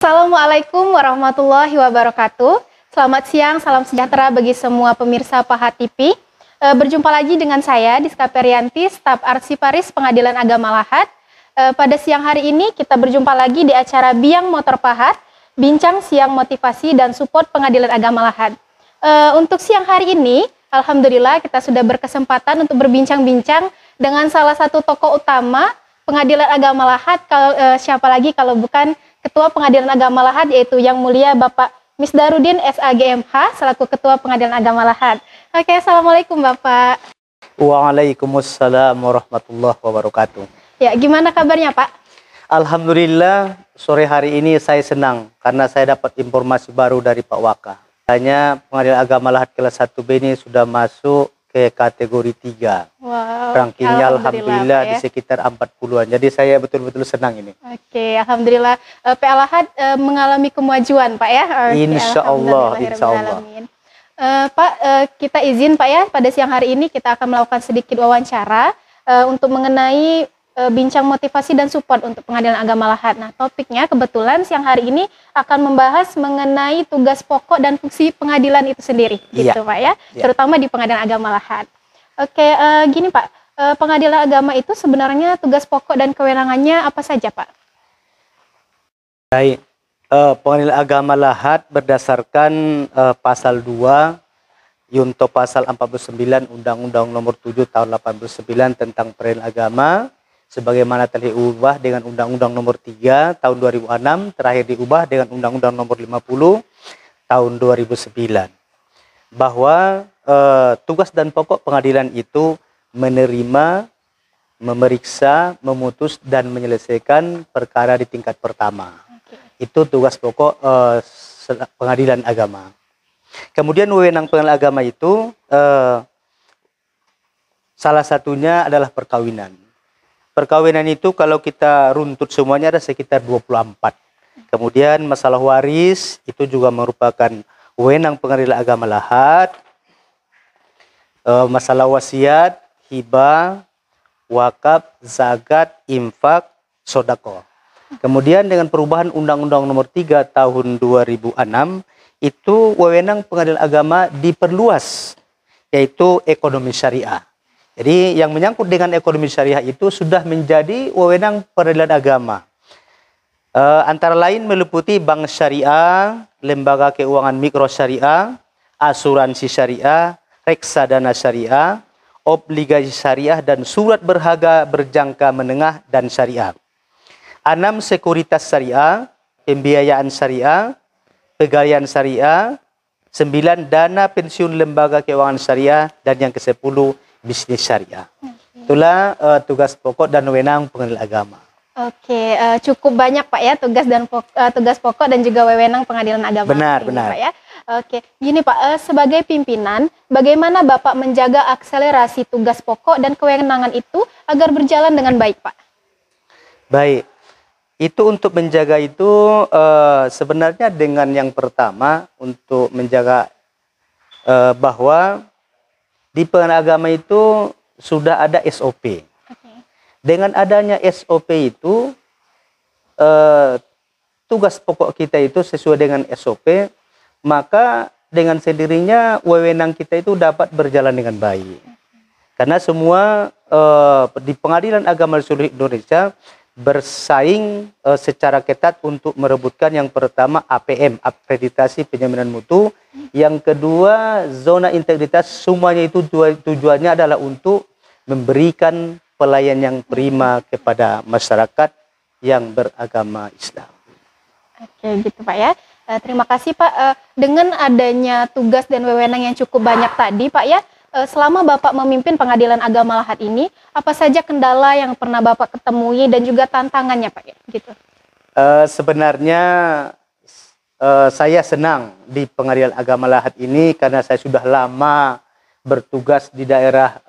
Assalamualaikum warahmatullahi wabarakatuh. Selamat siang, salam sejahtera bagi semua pemirsa Paha TV. Berjumpa lagi dengan saya, Diska Perianti, staf Arsiparis Pengadilan Agama Lahat. Pada siang hari ini kita berjumpa lagi di acara Biang Motor Pahat, Bincang Siang Motivasi dan Support Pengadilan Agama Lahat. Untuk siang hari ini, alhamdulillah kita sudah berkesempatan untuk berbincang-bincang dengan salah satu tokoh utama Pengadilan Agama Lahat. Siapa lagi kalau bukan Ketua Pengadilan Agama Lahat, yaitu Yang Mulia Bapak Misdarudin SAGMH selaku Ketua Pengadilan Agama Lahat. Oke, Assalamualaikum Bapak. Waalaikumsalam warahmatullahi wabarakatuh. Ya, gimana kabarnya Pak? Alhamdulillah, sore hari ini saya senang karena saya dapat informasi baru dari Pak Waka. Hanya Pengadilan Agama Lahat kelas 1B ini sudah masuk ke kategori 3. Wow, rankingnya alhamdulillah ya, di sekitar 40-an. Jadi saya betul-betul senang ini. Oke, alhamdulillah PA Lahat mengalami kemajuan Pak ya. Insya Allah, insya Allah. Pak, kita izin Pak ya, pada siang hari ini kita akan melakukan sedikit wawancara untuk mengenai bincang motivasi dan support untuk Pengadilan Agama Lahat. Nah, topiknya kebetulan siang hari ini akan membahas mengenai tugas pokok dan fungsi pengadilan itu sendiri, gitu Pak ya, terutama di Pengadilan Agama Lahat. Oke, gini Pak, Pengadilan Agama itu sebenarnya tugas pokok dan kewenangannya apa saja Pak? Baik, Pengadilan Agama Lahat berdasarkan pasal 2 Yunto pasal 49 Undang-Undang Nomor 7 Tahun 89 tentang Peradilan Agama, sebagaimana telah diubah dengan Undang-Undang Nomor 3 Tahun 2006, terakhir diubah dengan Undang-Undang Nomor 50 Tahun 2009. Bahwa tugas dan pokok pengadilan itu menerima, memeriksa, memutus, dan menyelesaikan perkara di tingkat pertama. Itu tugas pokok pengadilan agama. Kemudian wewenang pengadilan agama itu salah satunya adalah perkawinan. Perkawinan itu kalau kita runtut semuanya ada sekitar 24. Kemudian masalah waris itu juga merupakan wewenang Pengadilan Agama Lahat. Masalah wasiat, hibah, wakaf, zakat, infak, sodako. Kemudian dengan perubahan Undang-Undang Nomor 3 Tahun 2006, itu wewenang Pengadilan Agama diperluas, yaitu ekonomi syariah. Jadi yang menyangkut dengan ekonomi syariah itu sudah menjadi wewenang Peradilan Agama. Antara lain meliputi bank syariah, lembaga keuangan mikro syariah, asuransi syariah, reksadana syariah, obligasi syariah, dan surat berharga berjangka menengah dan syariah. 6. Sekuritas syariah, pembiayaan syariah, pegawaian syariah. 9. Dana pensiun lembaga keuangan syariah. Dan yang ke-10, bisnis syariah. Itulah tugas pokok dan wewenang Pengadilan Agama. Oke, cukup banyak Pak ya tugas pokok dan juga wewenang Pengadilan Agama. Benar, ini, benar. Pak ya. Oke, gini Pak, sebagai pimpinan, bagaimana Bapak menjaga akselerasi tugas pokok dan kewenangan itu agar berjalan dengan baik Pak? Baik, itu untuk menjaga itu sebenarnya dengan yang pertama untuk menjaga bahwa di Pengadilan Agama itu sudah ada SOP. Dengan adanya SOP itu, tugas pokok kita itu sesuai dengan SOP, maka dengan sendirinya wewenang kita itu dapat berjalan dengan baik. Karena semua di Pengadilan Agama di seluruh Indonesia bersaing secara ketat untuk merebutkan yang pertama APM, akreditasi penjaminan mutu. Yang kedua, zona integritas. Semuanya itu tujuannya adalah untuk memberikan pelayan yang prima kepada masyarakat yang beragama Islam. Oke, gitu Pak ya. Terima kasih Pak. Dengan adanya tugas dan wewenang yang cukup banyak tadi Pak ya, selama Bapak memimpin Pengadilan Agama Lahat ini, apa saja kendala yang pernah Bapak ketemui dan juga tantangannya Pak ya? Gitu. Sebenarnya saya senang di Pengadilan Agama Lahat ini karena saya sudah lama bertugas di daerah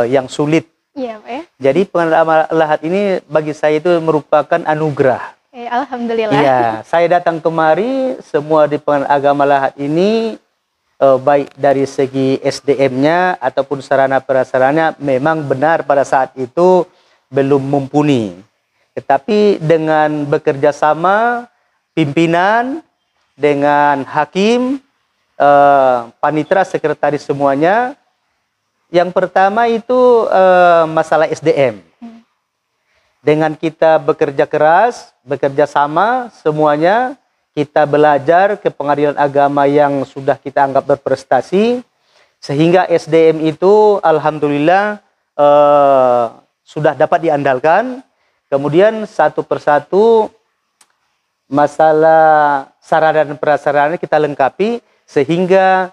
yang sulit. Iya Pak ya. Jadi Pengadilan Agama Lahat ini bagi saya itu merupakan anugerah. Alhamdulillah. Iya, saya datang kemari semua di Pengadilan Agama Lahat ini baik dari segi SDM-nya ataupun sarana prasarana memang benar pada saat itu belum mumpuni. Tetapi dengan bekerja sama pimpinan, dengan hakim, panitera, sekretaris semuanya. Yang pertama itu masalah SDM. Dengan kita bekerja keras, bekerja sama semuanya, kita belajar ke pengadilan agama yang sudah kita anggap berprestasi, sehingga SDM itu alhamdulillah sudah dapat diandalkan. Kemudian satu persatu masalah sarana dan prasarana kita lengkapi, sehingga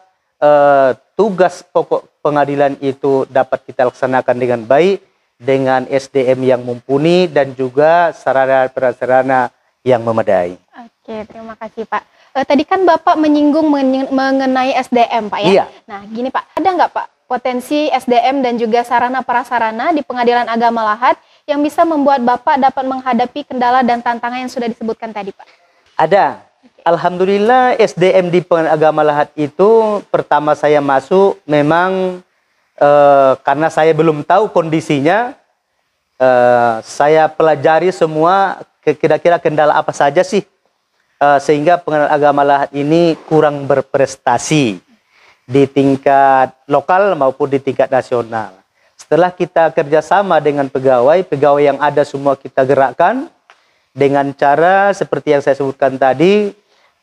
tugas pokok pengadilan itu dapat kita laksanakan dengan baik, dengan SDM yang mumpuni dan juga sarana prasarana yang memadai. Oke, terima kasih Pak. Tadi kan Bapak menyinggung mengenai SDM Pak ya? Iya. Nah gini Pak, ada nggak Pak potensi SDM dan juga sarana prasarana di Pengadilan Agama Lahat yang bisa membuat Bapak dapat menghadapi kendala dan tantangan yang sudah disebutkan tadi Pak? Ada. Alhamdulillah SDM di Pengadilan Agama Lahat itu pertama saya masuk memang karena saya belum tahu kondisinya, saya pelajari semua kira-kira kendala apa saja sih sehingga Pengadilan Agama Lahat ini kurang berprestasi di tingkat lokal maupun di tingkat nasional. Setelah kita kerjasama dengan pegawai yang ada semua kita gerakkan dengan cara seperti yang saya sebutkan tadi.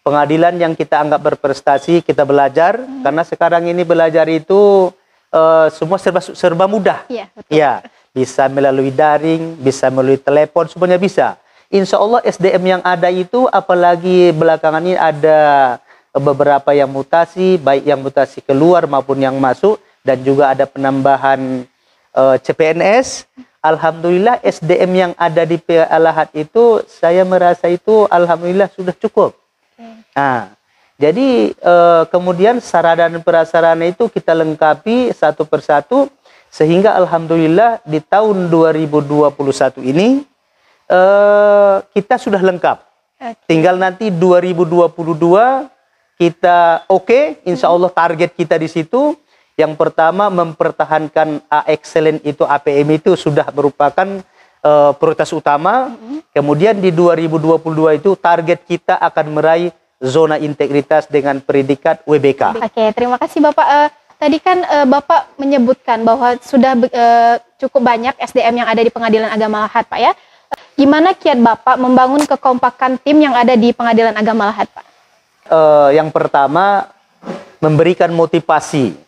Pengadilan yang kita anggap berprestasi kita belajar, karena sekarang ini belajar itu semua serba mudah. Iya, betul. Ya, bisa melalui daring, bisa melalui telepon, semuanya bisa. Insya Allah SDM yang ada itu, apalagi belakangan ini ada beberapa yang mutasi, baik yang mutasi keluar maupun yang masuk, dan juga ada penambahan CPNS. Alhamdulillah SDM yang ada di PA Lahat itu, saya merasa itu alhamdulillah sudah cukup. Nah, jadi kemudian sarana dan prasarana itu kita lengkapi satu persatu, sehingga alhamdulillah di tahun 2021 ini kita sudah lengkap. Tinggal nanti 2022 kita insya Allah target kita di situ. Yang pertama mempertahankan A excellent itu, APM itu sudah merupakan prioritas utama. Kemudian di 2022 itu target kita akan meraih zona integritas dengan predikat WBK. Oke, terima kasih Bapak. Tadi kan Bapak menyebutkan bahwa sudah cukup banyak SDM yang ada di Pengadilan Agama Lahat Pak ya. Gimana kiat Bapak membangun kekompakan tim yang ada di Pengadilan Agama Lahat Pak? Yang pertama memberikan motivasi.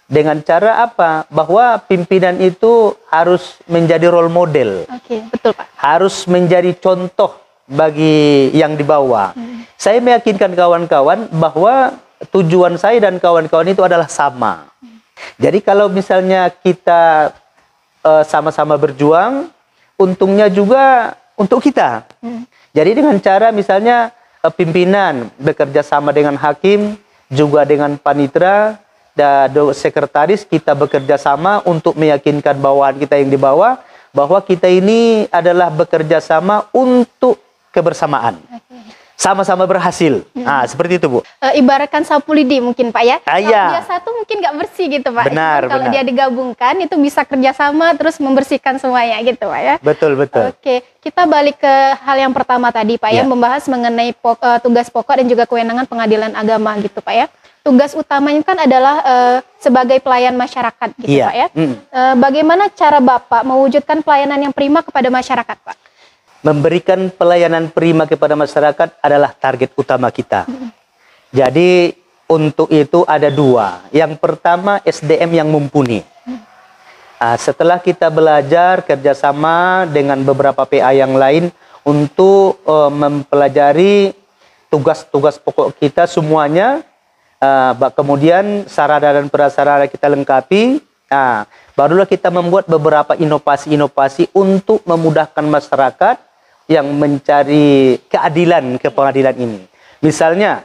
Dengan cara apa? Bahwa pimpinan itu harus menjadi role model. Oke, betul Pak. Harus menjadi contoh bagi yang di bawah. Saya meyakinkan kawan-kawan bahwa tujuan saya dan kawan-kawan itu adalah sama. Jadi kalau misalnya kita sama-sama berjuang, untungnya juga untuk kita. Jadi dengan cara misalnya pimpinan bekerja sama dengan hakim, juga dengan panitera dan sekretaris, kita bekerja sama untuk meyakinkan bawahan kita yang di bawah bahwa kita ini adalah bekerja sama untuk kebersamaan. Sama-sama berhasil. Nah, seperti itu, Bu. Ibaratkan sapu lidi mungkin, Pak ya. Kalau Iya. dia satu mungkin nggak bersih gitu, Pak. Benar, Kalau benar. dia digabungkan itu bisa kerjasama terus membersihkan semuanya gitu, Pak ya. Betul, betul. Oke, kita balik ke hal yang pertama tadi, Pak ya, Ya. membahas mengenai tugas pokok dan juga kewenangan pengadilan agama gitu, Pak ya. Tugas utamanya kan adalah sebagai pelayan masyarakat gitu, Iya. Pak ya. Bagaimana cara Bapak mewujudkan pelayanan yang prima kepada masyarakat, Pak? Memberikan pelayanan prima kepada masyarakat adalah target utama kita. Jadi untuk itu ada dua. Yang pertama SDM yang mumpuni. Setelah kita belajar kerjasama dengan beberapa PA yang lain untuk mempelajari tugas-tugas pokok kita semuanya, kemudian sarana dan prasarana kita lengkapi, barulah kita membuat beberapa inovasi-inovasi untuk memudahkan masyarakat yang mencari keadilan ke pengadilan ini. Misalnya,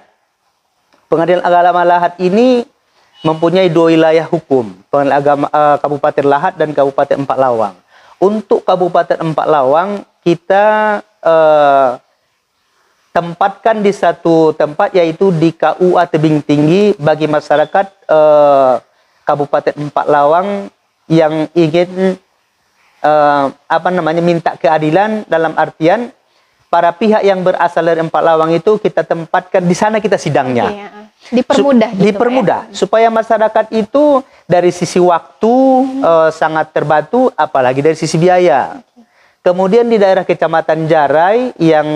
Pengadilan Agama Lahat ini mempunyai dua wilayah hukum, Pengadilan Agama Kabupaten Lahat dan Kabupaten Empak Lawang. Untuk Kabupaten Empak Lawang, kita tempatkan di satu tempat, yaitu di KUA Tebing Tinggi bagi masyarakat Kabupaten Empak Lawang yang ingin minta keadilan, dalam artian para pihak yang berasal dari Empat Lawang itu kita tempatkan di sana, kita sidangnya. Oke, ya. Dipermudah gitu, dipermudah Pak, ya? Supaya masyarakat itu dari sisi waktu sangat terbantu, apalagi dari sisi biaya. Kemudian di daerah Kecamatan Jarai yang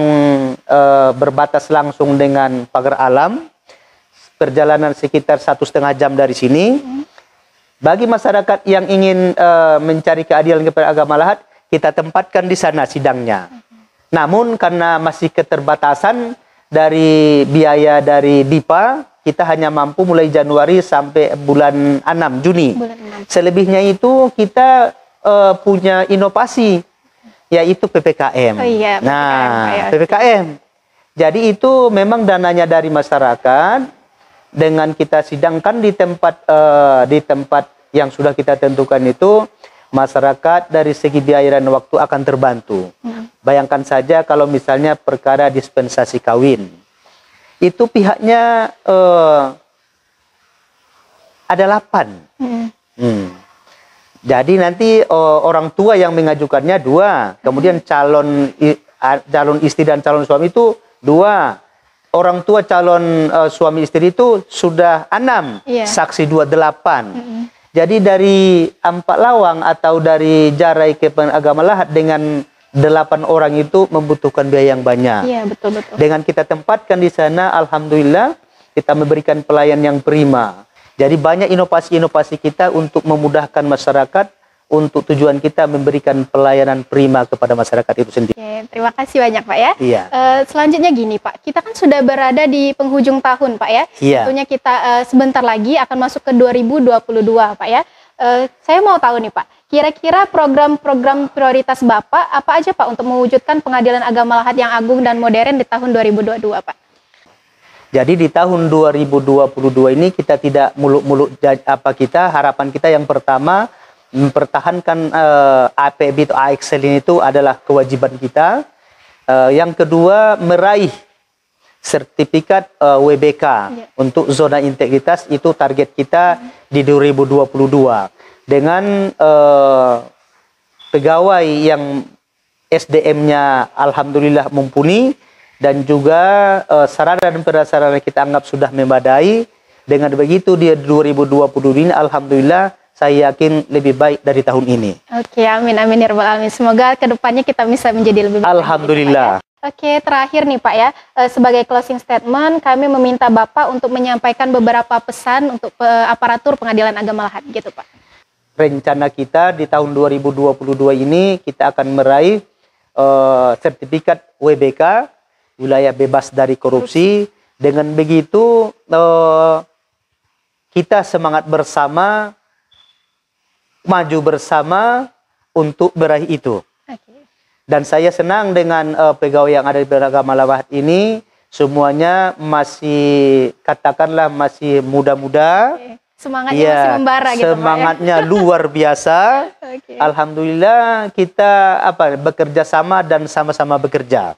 berbatas langsung dengan Pagar Alam, perjalanan sekitar 1,5 jam dari sini. Bagi masyarakat yang ingin mencari keadilan kepada agama lahat, kita tempatkan di sana sidangnya. Namun karena masih keterbatasan dari biaya dari DIPA, kita hanya mampu mulai Januari sampai bulan 6 Juni. Selebihnya itu kita punya inovasi, yaitu PPKM. Oh iya, PPKM. Nah, PPKM. Jadi itu memang dananya dari masyarakat, dengan kita sidangkan di tempat yang sudah kita tentukan itu, masyarakat dari segi biaya dan waktu akan terbantu. Bayangkan saja kalau misalnya perkara dispensasi kawin, itu pihaknya ada 8. Jadi nanti orang tua yang mengajukannya 2, kemudian calon istri dan calon suami itu 2. Orang tua calon suami istri itu sudah 6, saksi 2 8. Jadi dari Empat Lawang atau dari Jarai ke Agama Lahat dengan 8 orang itu membutuhkan biaya yang banyak. Iya, betul. Dengan kita tempatkan di sana, alhamdulillah kita memberikan pelayan yang prima. Jadi banyak inovasi-inovasi kita untuk memudahkan masyarakat, untuk tujuan kita memberikan pelayanan prima kepada masyarakat itu sendiri. Oke, terima kasih banyak Pak ya. Iya. Selanjutnya gini Pak, kita kan sudah berada di penghujung tahun Pak ya. Iya. Tentunya kita sebentar lagi akan masuk ke 2022 Pak ya. Saya mau tahu nih Pak, kira-kira program-program prioritas Bapak apa aja Pak untuk mewujudkan pengadilan agama lahat yang agung dan modern di tahun 2022 Pak? Jadi di tahun 2022 ini kita tidak muluk-muluk harapan kita yang pertama mempertahankan APB atau AXL ini itu adalah kewajiban kita. Yang kedua meraih sertifikat WBK untuk zona integritas, itu target kita di 2022 dengan pegawai yang SDM-nya alhamdulillah mumpuni dan juga sarana dan prasarana kita anggap sudah memadai. Dengan begitu di 2020 ini alhamdulillah saya yakin lebih baik dari tahun ini. Oke, amin ya rabbal alamin. Semoga kedepannya kita bisa menjadi lebih baik. Alhamdulillah. Oke, terakhir nih Pak ya, sebagai closing statement kami meminta Bapak untuk menyampaikan beberapa pesan untuk aparatur pengadilan agama lahat gitu Pak. Rencana kita di tahun 2022 ini kita akan meraih sertifikat WBK, wilayah bebas dari korupsi. Dengan begitu kita semangat bersama, maju bersama untuk meraih itu. Dan saya senang dengan pegawai yang ada di agama lahat ini, semuanya masih katakanlah masih muda-muda. Semangatnya masih membara gitu semangatnya Pak ya? Luar biasa. Alhamdulillah kita bekerja sama dan sama-sama bekerja.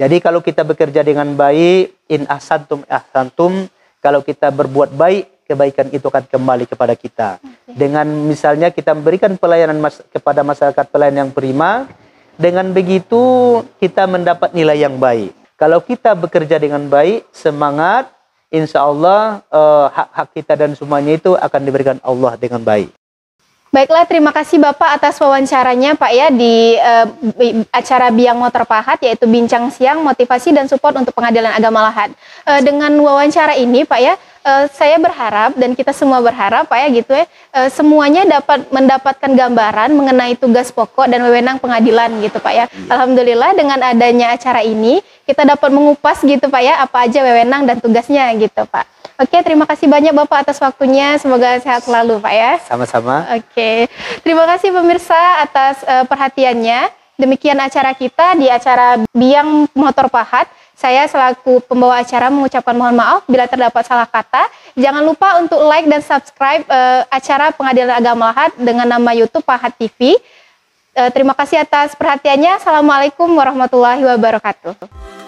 Jadi kalau kita bekerja dengan baik, in ahsantum ahsantum, kalau kita berbuat baik, kebaikan itu akan kembali kepada kita. Dengan misalnya kita memberikan pelayanan kepada masyarakat, pelayanan yang prima, dengan begitu kita mendapat nilai yang baik. Kalau kita bekerja dengan baik, semangat, insya Allah hak-hak kita dan semuanya itu akan diberikan Allah dengan baik. Baiklah, terima kasih Bapak atas wawancaranya Pak ya di acara Biang Motor Pahat, yaitu Bincang Siang Motivasi dan Support untuk Pengadilan Agama Lahat. Dengan wawancara ini Pak ya, saya berharap dan kita semua berharap Pak ya gitu ya, semuanya dapat mendapatkan gambaran mengenai tugas pokok dan wewenang pengadilan gitu Pak ya. Alhamdulillah dengan adanya acara ini kita dapat mengupas gitu Pak ya, apa aja wewenang dan tugasnya gitu Pak. Oke, terima kasih banyak Bapak atas waktunya. Semoga sehat selalu Pak ya. Sama-sama. Oke, terima kasih pemirsa atas perhatiannya. Demikian acara kita di acara Biang Motor Pahat. Saya selaku pembawa acara mengucapkan mohon maaf bila terdapat salah kata. Jangan lupa untuk like dan subscribe acara Pengadilan Agama Lahat dengan nama YouTube Pahat TV. Terima kasih atas perhatiannya. Assalamualaikum warahmatullahi wabarakatuh.